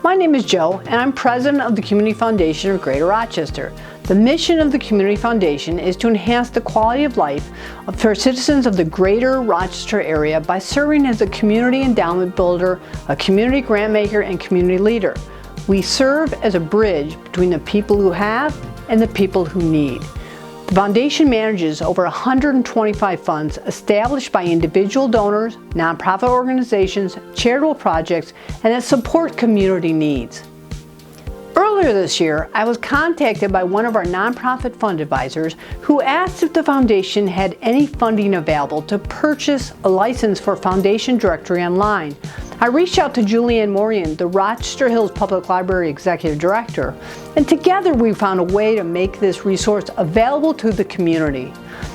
My name is Joe, and I'm president of the Community Foundation of Greater Rochester. The mission of the Community Foundation is to enhance the quality of life for citizens of the Greater Rochester area by serving as a community endowment builder, a community grant maker, and community leader. We serve as a bridge between the people who have and the people who need. The Foundation manages over 125 funds established by individual donors, nonprofit organizations, charitable projects, and that support community needs. Earlier this year, I was contacted by one of our nonprofit fund advisors who asked if the Foundation had any funding available to purchase a license for Foundation Directory Online. I reached out to Julianne Morian, the Rochester Hills Public Library Executive Director, and together we found a way to make this resource available to the community.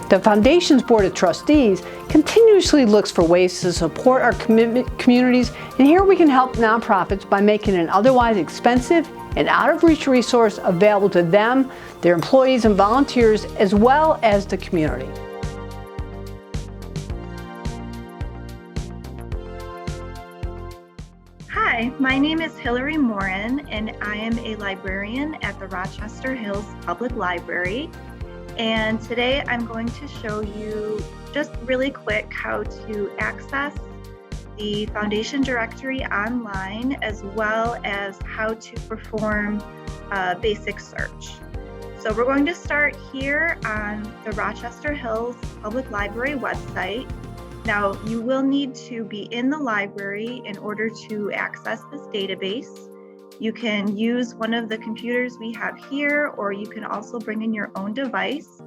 The Foundation's Board of Trustees continuously looks for ways to support our communities, and here we can help nonprofits by making an otherwise expensive and out-of-reach resource available to them, their employees and volunteers, as well as the community. Hi, my name is Hillary Morin, and I am a librarian at the Rochester Hills Public Library. And today I'm going to show you just really quick how to access the Foundation Directory online, as well as how to perform a basic search. So we're going to start here on the Rochester Hills Public Library website. Now, you will need to be in the library in order to access this database. You can use one of the computers we have here, or you can also bring in your own device.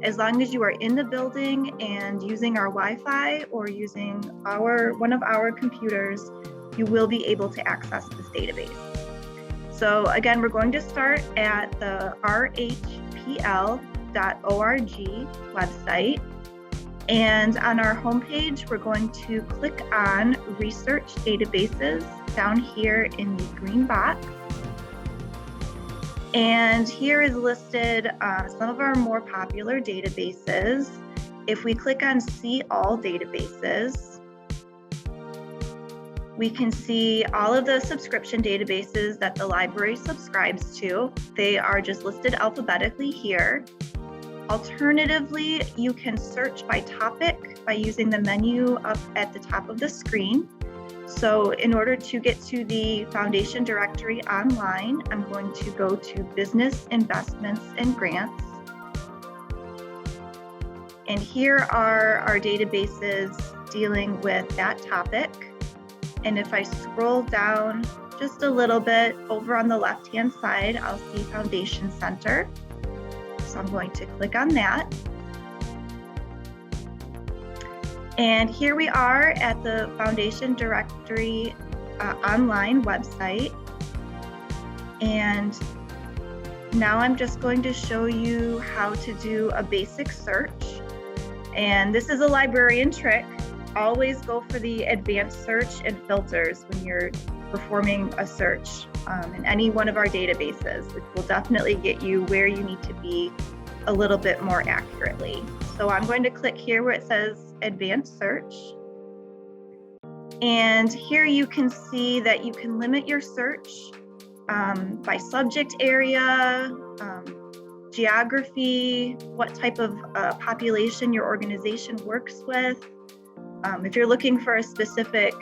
As long as you are in the building and using our Wi-Fi or using one of our computers, you will be able to access this database. So again, we're going to start at the rhpl.org website. And on our homepage, we're going to click on Research Databases down here in the green box. And here is listed some of our more popular databases. If we click on See All Databases, we can see all of the subscription databases that the library subscribes to. They are just listed alphabetically here. Alternatively, you can search by topic by using the menu up at the top of the screen. So in order to get to the Foundation Directory online, I'm going to go to Business, Investments, and Grants. And here are our databases dealing with that topic. And if I scroll down just a little bit, over on the left-hand side, I'll see Foundation Center. So I'm going to click on that. And here we are at the Foundation Directory online website. And now I'm just going to show you how to do a basic search. And this is a librarian trick. Always go for the advanced search and filters when you're performing a search in any one of our databases, which will definitely get you where you need to be a little bit more accurately. So I'm going to click here where it says Advanced Search. And here you can see that you can limit your search by subject area, geography, what type of population your organization works with. If you're looking for a specific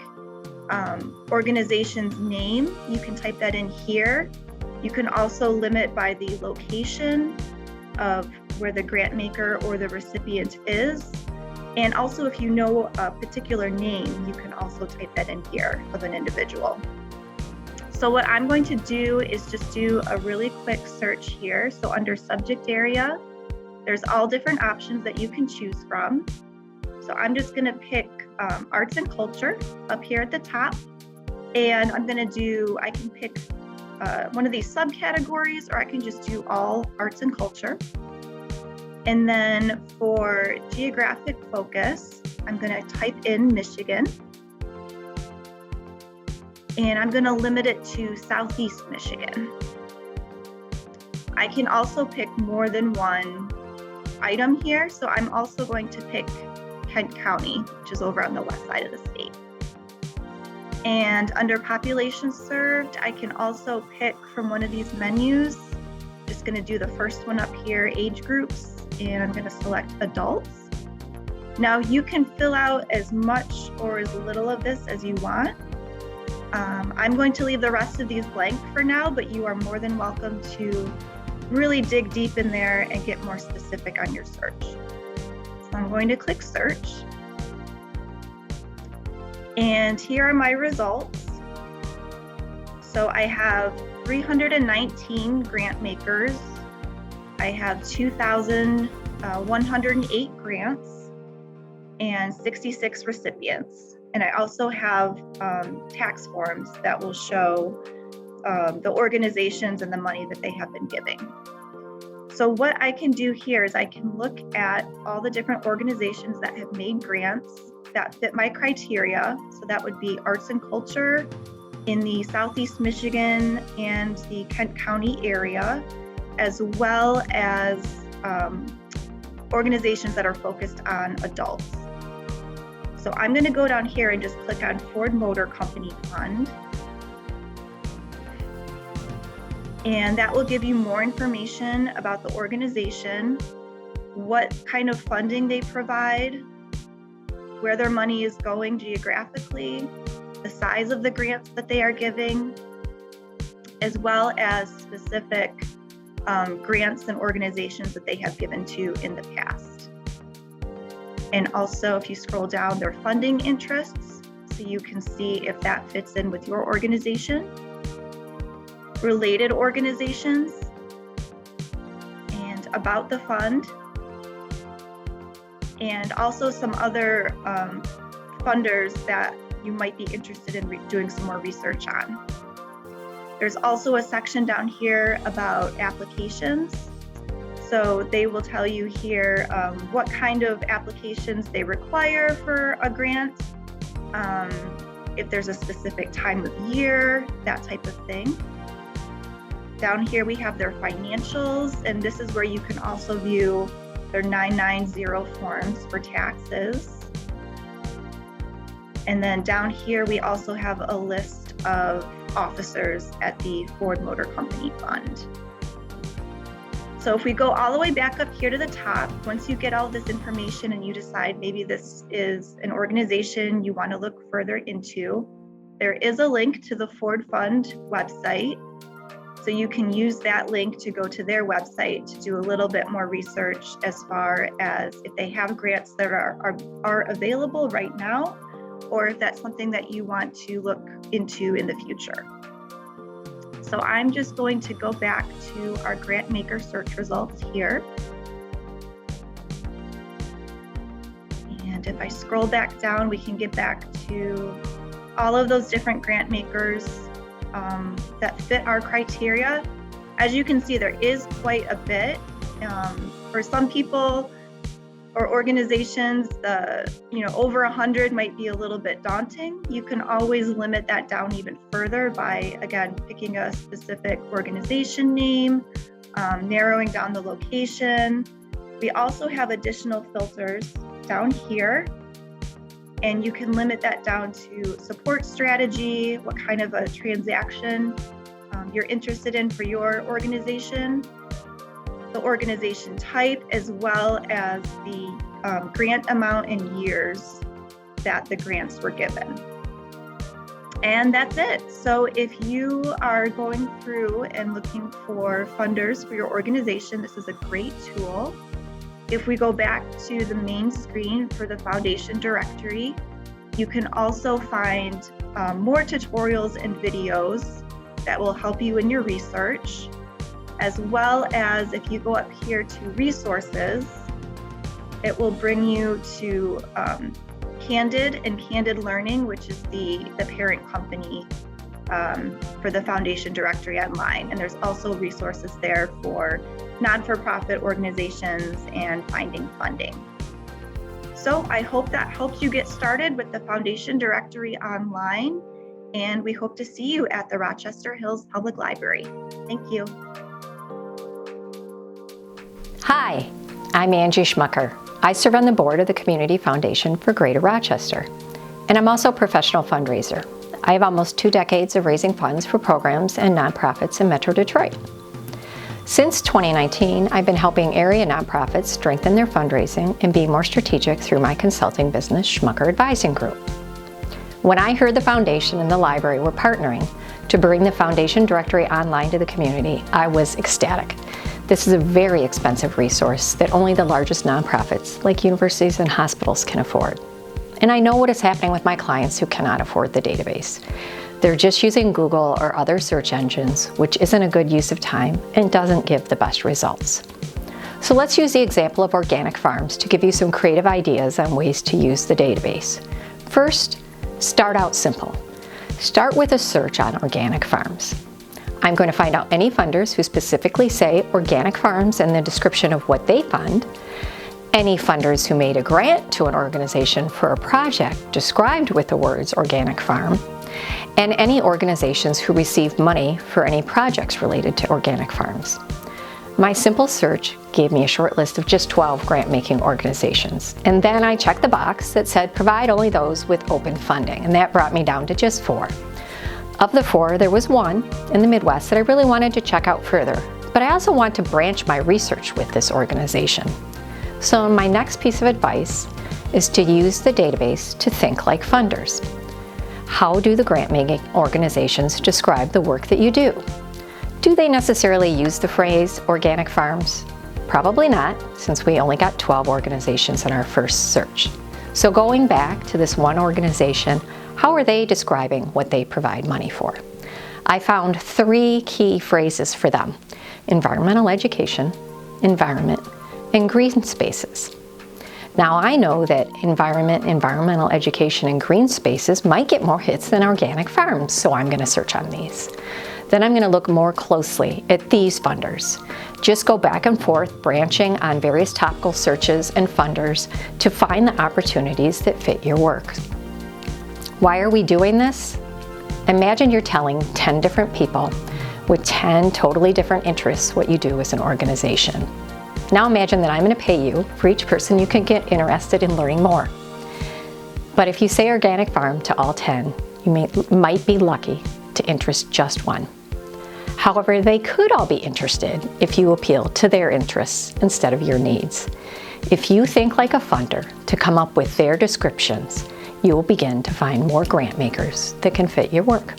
organization's name, you can type that in here. You can also limit by the location of where the grant maker or the recipient is. And also, if you know a particular name, you can also type that in here of an individual. So what I'm going to do is just do a really quick search here. So under subject area, there's all different options that you can choose from. So I'm just going to pick arts and culture up here at the top. And I can pick one of these subcategories, or I can just do all arts and culture. And then for geographic focus, I'm going to type in Michigan. And I'm going to limit it to Southeast Michigan. I can also pick more than one item here. So I'm also going to pick Kent County, which is over on the west side of the state. And under population served, I can also pick from one of these menus. Just going to do the first one up here, age groups, and I'm going to select adults. Now you can fill out as much or as little of this as you want. I'm going to leave the rest of these blank for now, but you are more than welcome to really dig deep in there and get more specific on your search. So I'm going to click search. And here are my results. So I have 319 grant makers. I have 2,108 grants and 66 recipients. And I also have tax forms that will show the organizations and the money that they have been giving. So what I can do here is I can look at all the different organizations that have made grants that fit my criteria. So that would be arts and culture in the Southeast Michigan and the Kent County area, as well as organizations that are focused on adults. So I'm going to go down here and just click on Ford Motor Company Fund. And that will give you more information about the organization, what kind of funding they provide, where their money is going geographically, the size of the grants that they are giving, as well as specific grants and organizations that they have given to in the past. And also, if you scroll down, their funding interests, so you can see if that fits in with your organization, related organizations, and about the fund, and also some other funders that you might be interested in doing some more research on. There's also a section down here about applications. So they will tell you here what kind of applications they require for a grant, if there's a specific time of year, that type of thing. Down here we have their financials, and this is where you can also view their 990 forms for taxes. And then down here we also have a list of officers at the Ford Motor Company Fund. So if we go all the way back up here to the top, once you get all this information and you decide maybe this is an organization you want to look further into, there is a link to the Ford Fund website. So you can use that link to go to their website to do a little bit more research as far as if they have grants that are available right now, or if that's something that you want to look into in the future. So I'm just going to go back to our grant maker search results here. And if I scroll back down, we can get back to all of those different grant makers that fit our criteria. As you can see, there is quite a bit. For some people or organizations, over 100 might be a little bit daunting. You can always limit that down even further by, again, picking a specific organization name, narrowing down the location. We also have additional filters down here, and you can limit that down to support strategy, what kind of a transaction you're interested in for your organization, the organization type, as well as the grant amount and years that the grants were given. And that's it. So if you are going through and looking for funders for your organization, this is a great tool. If we go back to the main screen for the foundation directory, you can also find more tutorials and videos that will help you in your research, as well as if you go up here to resources, it will bring you to Candid and Candid Learning, which is the parent company for the foundation directory online. And there's also resources there for non-for-profit organizations and finding funding. So I hope that helps you get started with the foundation directory online, and we hope to see you at the Rochester Hills Public Library. Thank you. Hi, I'm Angie Schmucker. I serve on the board of the Community Foundation for Greater Rochester, and I'm also a professional fundraiser. I have almost 2 decades of raising funds for programs and nonprofits in Metro Detroit. Since 2019, I've been helping area nonprofits strengthen their fundraising and be more strategic through my consulting business, Schmucker Advising Group. When I heard the foundation and the library were partnering to bring the foundation directory online to the community, I was ecstatic. This is a very expensive resource that only the largest nonprofits, like universities and hospitals, can afford. And I know what is happening with my clients who cannot afford the database. They're just using Google or other search engines, which isn't a good use of time and doesn't give the best results. So let's use the example of organic farms to give you some creative ideas on ways to use the database. First, start out simple. Start with a search on organic farms. I'm going to find out any funders who specifically say organic farms in the description of what they fund, any funders who made a grant to an organization for a project described with the words organic farm, and any organizations who received money for any projects related to organic farms. My simple search gave me a short list of just 12 grant-making organizations, and then I checked the box that said provide only those with open funding, and that brought me down to just 4. Of the 4, there was one in the Midwest that I really wanted to check out further, but I also want to branch my research with this organization. So my next piece of advice is to use the database to think like funders. How do the grant-making organizations describe the work that you do? Do they necessarily use the phrase organic farms? Probably not, since we only got 12 organizations in our first search. So going back to this one organization, how are they describing what they provide money for? I found 3 key phrases for them: environmental education, environment, and green spaces. Now I know that environmental education, and green spaces might get more hits than organic farms, so I'm going to search on these. Then I'm going to look more closely at these funders. Just go back and forth, branching on various topical searches and funders to find the opportunities that fit your work. Why are we doing this? Imagine you're telling 10 different people with 10 totally different interests what you do as an organization. Now imagine that I'm going to pay you for each person you can get interested in learning more. But if you say organic farm to all 10, you might be lucky to interest just one. However, they could all be interested if you appeal to their interests instead of your needs. If you think like a funder to come up with their descriptions, you will begin to find more grant makers that can fit your work.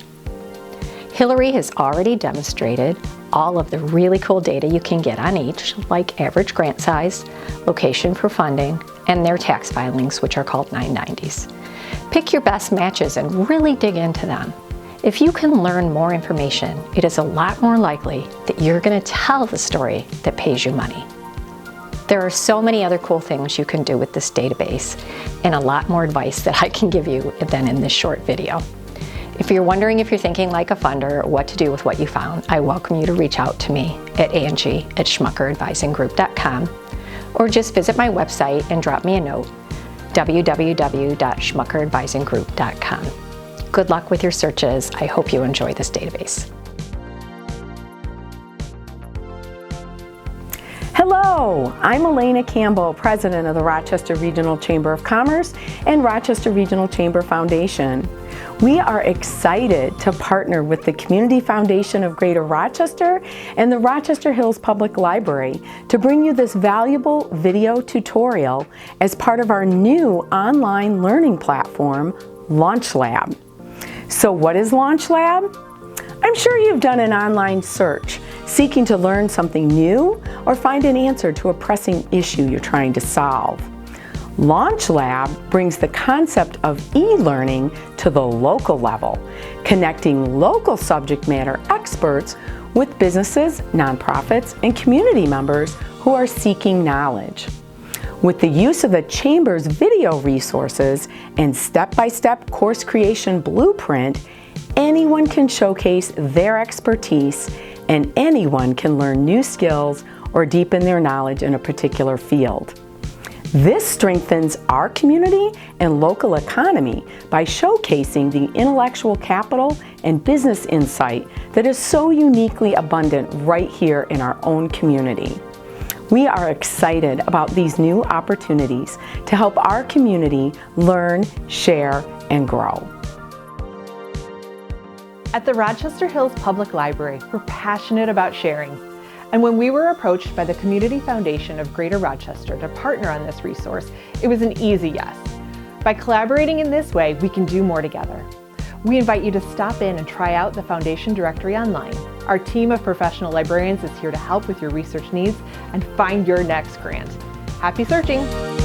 Hillary has already demonstrated all of the really cool data you can get on each, like average grant size, location for funding, and their tax filings, which are called 990s. Pick your best matches and really dig into them. If you can learn more information, it is a lot more likely that you're going to tell the story that pays you money. There are so many other cool things you can do with this database, and a lot more advice that I can give you than in this short video. If you're wondering if you're thinking like a funder, what to do with what you found, I welcome you to reach out to me at Angie@schmuckeradvisinggroup.com, or just visit my website and drop me a note, www.schmuckeradvisinggroup.com. Good luck with your searches. I hope you enjoy this database. Hello, I'm Elena Campbell, President of the Rochester Regional Chamber of Commerce and Rochester Regional Chamber Foundation. We are excited to partner with the Community Foundation of Greater Rochester and the Rochester Hills Public Library to bring you this valuable video tutorial as part of our new online learning platform, LaunchLab. So what is LaunchLab? I'm sure you've done an online search seeking to learn something new or find an answer to a pressing issue you're trying to solve. LaunchLab brings the concept of e-learning to the local level, connecting local subject matter experts with businesses, nonprofits, and community members who are seeking knowledge. With the use of the Chamber's video resources and step-by-step course creation blueprint, anyone can showcase their expertise and anyone can learn new skills or deepen their knowledge in a particular field. This strengthens our community and local economy by showcasing the intellectual capital and business insight that is so uniquely abundant right here in our own community. We are excited about these new opportunities to help our community learn, share, and grow. At the Rochester Hills Public Library, we're passionate about sharing. And when we were approached by the Community Foundation of Greater Rochester to partner on this resource, it was an easy yes. By collaborating in this way, we can do more together. We invite you to stop in and try out the Foundation directory online. Our team of professional librarians is here to help with your research needs and find your next grant. Happy searching!